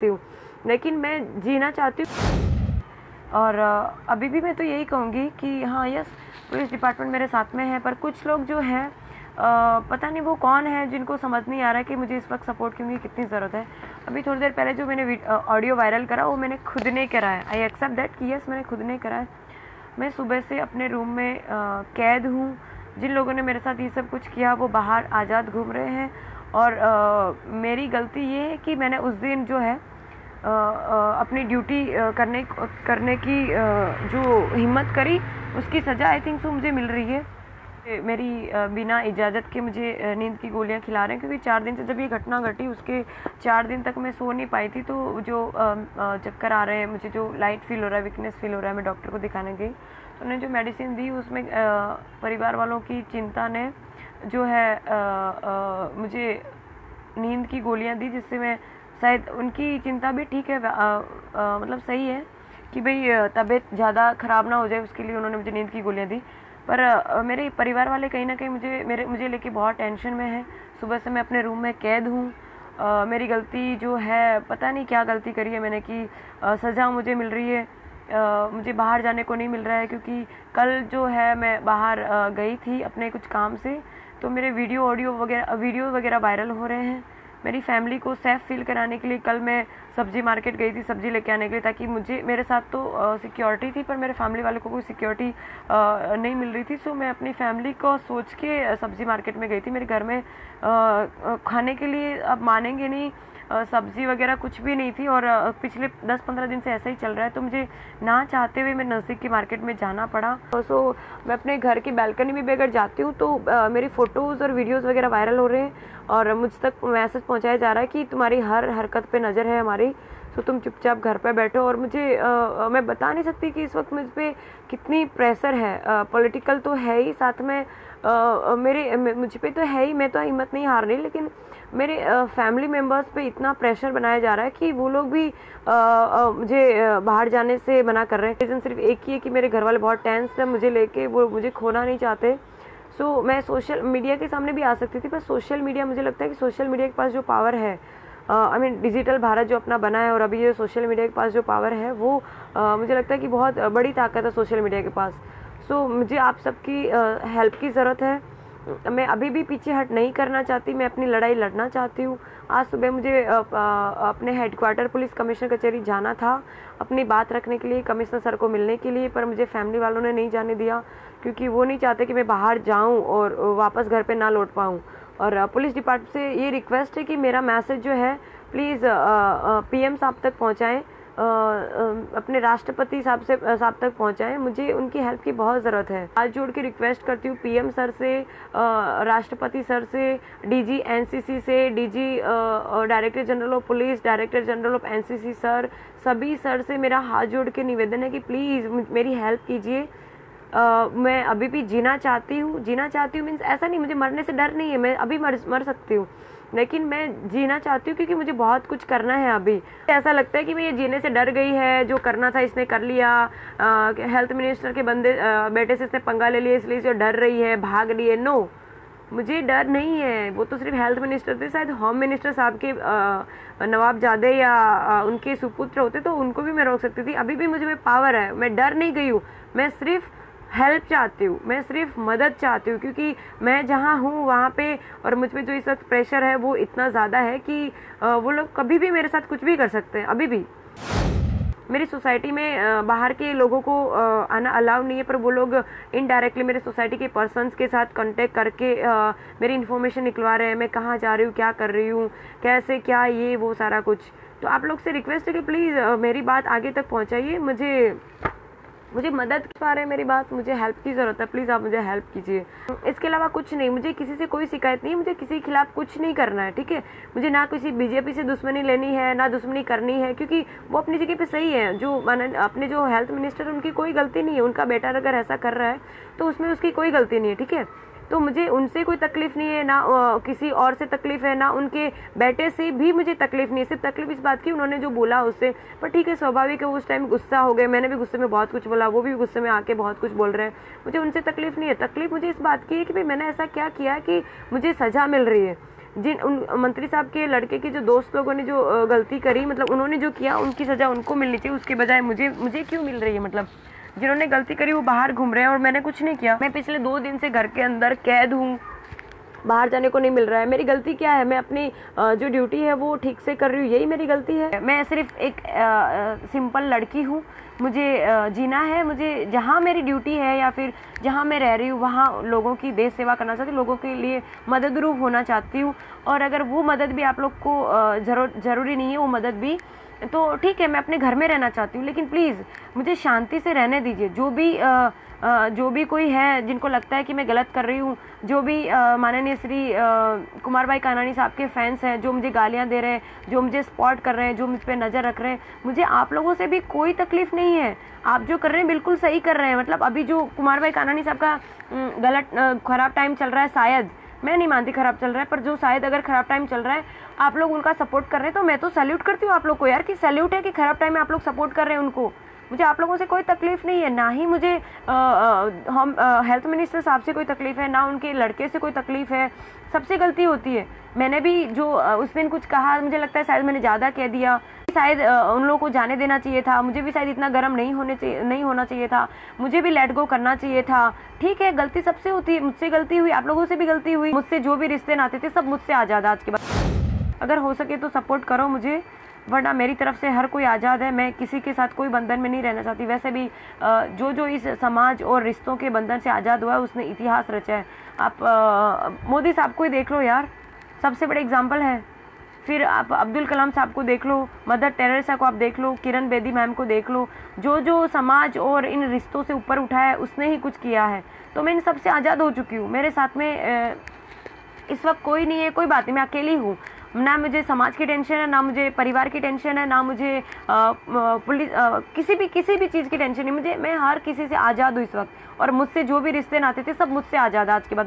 हूँ, लेकिन मैं जीना चाहती हूँ। और अभी भी मैं तो यही कहूँगी कि हाँ यस, पुलिस डिपार्टमेंट मेरे साथ में है, पर कुछ लोग जो हैं पता नहीं वो कौन है जिनको समझ नहीं आ रहा है कि मुझे इस वक्त सपोर्ट की कितनी ज़रूरत है। अभी थोड़ी देर पहले जो मैंने ऑडियो वायरल करा वो मैंने खुद ने करा है। आई एक्सेप्ट दैट कि यस मैंने खुद ने करा है। मैं सुबह से अपने रूम में कैद हूँ। जिन लोगों ने मेरे साथ ये सब कुछ किया वो बाहर आज़ाद घूम रहे हैं, और मेरी गलती ये है कि मैंने उस दिन जो है अपनी ड्यूटी करने की जो हिम्मत करी, उसकी सज़ा आई थिंक सो मुझे मिल रही है। मेरी बिना इजाज़त के मुझे नींद की गोलियां खिला रहे हैं, क्योंकि 4 दिन से जब ये घटना घटी उसके 4 दिन तक मैं सो नहीं पाई थी। तो जो चक्कर आ रहे हैं, मुझे जो लाइट फील हो रहा है, वीकनेस फील हो रहा है, मैं डॉक्टर को दिखाने गई तो उन्होंने जो मेडिसिन दी उसमें परिवार वालों की चिंता ने जो है मुझे नींद की गोलियां दी, जिससे मैं शायद उनकी चिंता भी ठीक है, मतलब सही है कि भाई तबीयत ज़्यादा ख़राब ना हो जाए, उसके लिए उन्होंने मुझे नींद की गोलियां दी। पर मेरे परिवार वाले कहीं ना कहीं मुझे लेके बहुत टेंशन में है। सुबह से मैं अपने रूम में कैद हूँ। मेरी गलती जो है, पता नहीं क्या गलती करी है मैंने कि सज़ा मुझे मिल रही है। मुझे बाहर जाने को नहीं मिल रहा है, क्योंकि कल जो है मैं बाहर गई थी अपने कुछ काम से, तो मेरे वीडियो वगैरह वायरल हो रहे हैं। मेरी फैमिली को सेफ फील कराने के लिए कल मैं सब्जी मार्केट गई थी सब्जी लेके आने के लिए, ताकि मेरे साथ तो सिक्योरिटी थी, पर मेरे फैमिली वालों को कोई सिक्योरिटी नहीं मिल रही थी। सो मैं अपनी फैमिली को सोच के सब्जी मार्केट में गई थी। मेरे घर में खाने के लिए, आप मानेंगे नहीं, सब्जी वगैरह कुछ भी नहीं थी, और पिछले 10-15 दिन से ऐसा ही चल रहा है। तो मुझे ना चाहते हुए मैं नज़दीक की मार्केट में जाना पड़ा। सो मैं अपने घर की बालकनी में भी अगर जाती हूँ तो मेरी फ़ोटोज़ और वीडियोज़ वगैरह वायरल हो रहे हैं, और मुझ तक मैसेज पहुँचाया जा रहा है कि तुम्हारी हर हरकत पे नज़र है हमारी, तो तुम चुपचाप घर पे बैठो। और मुझे मैं बता नहीं सकती कि इस वक्त मुझ पर कितनी प्रेशर है। पॉलिटिकल तो है ही, साथ में मुझ पे तो है ही, मैं तो हिम्मत नहीं हार रही, लेकिन मेरे फैमिली मेम्बर्स पे इतना प्रेशर बनाया जा रहा है कि वो लोग भी मुझे बाहर जाने से मना कर रहे हैं। रीज़न सिर्फ एक ही है कि मेरे घर वाले बहुत टेंस है मुझे लेके, वो मुझे खोना नहीं चाहते। सो मैं सोशल मीडिया के सामने भी आ सकती थी, पर सोशल मीडिया, मुझे लगता है कि सोशल मीडिया के पास जो पावर है, आई मीन डिजिटल भारत जो अपना बना है, और अभी ये सोशल मीडिया के पास जो पावर है वो मुझे लगता है कि बहुत बड़ी ताकत है सोशल मीडिया के पास। सो मुझे आप सबकी हेल्प की ज़रूरत है। मैं अभी भी पीछे हट नहीं करना चाहती, मैं अपनी लड़ाई लड़ना चाहती हूँ। आज सुबह मुझे अपने हेडक्वार्टर पुलिस कमिश्नर कचहरी जाना था अपनी बात रखने के लिए, कमिश्नर सर को मिलने के लिए, पर मुझे फैमिली वालों ने नहीं जाने दिया, क्योंकि वो नहीं चाहते कि मैं बाहर जाऊँ और वापस घर पे ना लौट पाऊँ। और पुलिस डिपार्टमेंट से ये रिक्वेस्ट है कि मेरा मैसेज जो है प्लीज़ पीएम साहब तक पहुँचाएँ, अपने राष्ट्रपति साहब तक पहुंचाएं। मुझे उनकी हेल्प की बहुत ज़रूरत है। हाथ जोड़ के रिक्वेस्ट करती हूँ पीएम सर से, राष्ट्रपति सर से, डीजी एनसीसी से, DG director general of police, director general of NCC sir, सभी सर से मेरा हाथ जोड़ के निवेदन है कि प्लीज़ मेरी हेल्प कीजिए। मैं अभी भी जीना चाहती हूँ मीन्स ऐसा नहीं, मुझे मरने से डर नहीं है, मैं अभी मर सकती हूँ, लेकिन मैं जीना चाहती हूँ क्योंकि मुझे बहुत कुछ करना है। अभी ऐसा लगता है कि मैं ये जीने से डर गई है, जो करना था इसने कर लिया, हेल्थ मिनिस्टर के बेटे से इसने पंगा ले लिया, इसलिए जो डर रही है, भाग रही है। नो, मुझे डर नहीं है। वो तो सिर्फ हेल्थ मिनिस्टर थे, शायद होम मिनिस्टर साहब के नवाबजादे या उनके सुपुत्र होते तो उनको भी मैं रोक सकती थी। अभी भी मुझे में पावर है, मैं डर नहीं गई हूँ, मैं सिर्फ हेल्प चाहती हूँ, मैं सिर्फ मदद चाहती हूँ, क्योंकि मैं जहाँ हूँ वहाँ पे और मुझ पे जो इस वक्त प्रेशर है वो इतना ज़्यादा है कि वो लोग कभी भी मेरे साथ कुछ भी कर सकते हैं। अभी भी मेरी सोसाइटी में बाहर के लोगों को आना अलाउ नहीं है, पर वो लोग इनडायरेक्टली मेरे सोसाइटी के पर्सन्स के साथ कांटेक्ट करके मेरी इन्फॉर्मेशन निकलवा रहे हैं, मैं कहाँ जा रही हूँ, क्या कर रही हूँ, कैसे क्या, ये वो सारा कुछ। तो आप लोग से रिक्वेस्ट है कि प्लीज़ मेरी बात आगे तक पहुँचाइए। मुझे मदद पा रहे हैं मेरी बात, मुझे हेल्प की ज़रूरत है, प्लीज़ आप मुझे हेल्प कीजिए। इसके अलावा कुछ नहीं, मुझे किसी से कोई शिकायत नहीं है, मुझे किसी के खिलाफ कुछ नहीं करना है, ठीक है। मुझे ना किसी बीजेपी से दुश्मनी लेनी है, ना दुश्मनी करनी है, क्योंकि वो अपनी जगह पे सही है। जो अपने जो हेल्थ मिनिस्टर, उनकी कोई गलती नहीं है, उनका बेटा अगर ऐसा कर रहा है तो उसमें उसकी कोई गलती नहीं है, ठीक है। तो मुझे उनसे कोई तकलीफ नहीं है, ना किसी और से तकलीफ है, ना उनके बेटे से भी मुझे तकलीफ नहीं है। सिर्फ तकलीफ इस बात की उन्होंने जो बोला उससे, पर ठीक है, स्वाभाविक है, उस टाइम गुस्सा हो गए, मैंने भी गुस्से में बहुत कुछ बोला, वो भी गुस्से में आके बहुत कुछ बोल रहे हैं। मुझे उनसे तकलीफ नहीं है, तकलीफ मुझे इस बात की है कि भाई मैंने ऐसा क्या किया कि मुझे सज़ा मिल रही है। जिन उन मंत्री साहब के लड़के के जो दोस्त लोगों ने जो गलती करी, मतलब उन्होंने जो किया उनकी सज़ा उनको मिलनी चाहिए, उसके बजाय मुझे क्यों मिल रही है। मतलब जिन्होंने गलती करी वो बाहर घूम रहे हैं और मैंने कुछ नहीं किया। मैं पिछले 2 दिन से घर के अंदर कैद हूँ, बाहर जाने को नहीं मिल रहा है। मेरी गलती क्या है? मैं अपनी जो ड्यूटी है वो ठीक से कर रही हूँ, यही मेरी गलती है। मैं सिर्फ एक सिंपल लड़की हूँ, मुझे जीना है, मुझे जहाँ मेरी ड्यूटी है या फिर जहाँ मैं रह रही हूँ वहाँ लोगों की देश सेवा करना चाहती हूँ, लोगों के लिए मददरूप होना चाहती हूँ। और अगर वो मदद भी आप लोग को ज़रूरी नहीं है, वो मदद भी तो ठीक है, मैं अपने घर में रहना चाहती हूँ, लेकिन प्लीज़ मुझे शांति से रहने दीजिए। जो भी कोई है जिनको लगता है कि मैं गलत कर रही हूँ, जो भी माननीय श्री कुमार भाई कानानी साहब के फैंस हैं, जो मुझे गालियाँ दे रहे हैं, जो मुझे स्पॉट कर रहे हैं, जो मुझ पर नज़र रख रहे हैं, मुझे आप लोगों से भी कोई तकलीफ़ नहीं है। आप जो कर रहे हैं बिल्कुल सही कर रहे हैं। मतलब अभी जो कुमार भाई कानानी साहब का गलत ख़राब टाइम चल रहा है, शायद मैं नहीं मानती ख़राब चल रहा है, पर जो शायद अगर ख़राब टाइम चल रहा है आप लोग उनका सपोर्ट कर रहे हैं, तो मैं तो सैल्यूट करती हूँ आप लोग को यार, कि सैल्यूट है कि ख़राब टाइम में आप लोग सपोर्ट कर रहे हैं उनको। मुझे आप लोगों से कोई तकलीफ़ नहीं है, ना ही मुझे हम हेल्थ मिनिस्टर साहब से कोई तकलीफ़ है, ना उनके लड़के से कोई तकलीफ़ है। सबसे गलती होती है। मैंने भी जो उस दिन कुछ कहा, मुझे लगता है शायद मैंने ज़्यादा कह दिया, शायद उन लोगों को जाने देना चाहिए था, मुझे भी शायद इतना गर्म नहीं होना चाहिए था, मुझे भी लेट गो करना चाहिए था। ठीक है, गलती सबसे होती है, मुझसे गलती हुई, आप लोगों से भी गलती हुई, मुझसे जो भी रिश्ते नाते थे सब मुझसे आज़ाद। आज के बाद अगर हो सके तो सपोर्ट करो मुझे, वरना मेरी तरफ से हर कोई आज़ाद है। मैं किसी के साथ कोई बंधन में नहीं रहना चाहती। वैसे भी जो इस समाज और रिश्तों के बंधन से आज़ाद हुआ है उसने इतिहास रचा है। आप मोदी साहब को ही देख लो यार, सबसे बड़े एग्जाम्पल है। फिर आप अब्दुल कलाम साहब को देख लो, मदर टेरेसा को आप देख लो, किरण बेदी मैम को देख लो। जो समाज और इन रिश्तों से ऊपर उठा है उसने ही कुछ किया है। तो मैं इन सबसे आज़ाद हो चुकी हूँ। मेरे साथ में इस वक्त कोई नहीं है, कोई बात नहीं, मैं अकेली हूँ। ना मुझे समाज की टेंशन है, ना मुझे परिवार की टेंशन है, ना मुझे पुलिस किसी भी चीज़ की टेंशन नहीं। मैं हर किसी से आज़ाद हूँ इस वक्त, और मुझसे जो भी रिश्ते नाते थे सब मुझसे आज़ाद आज के बाद।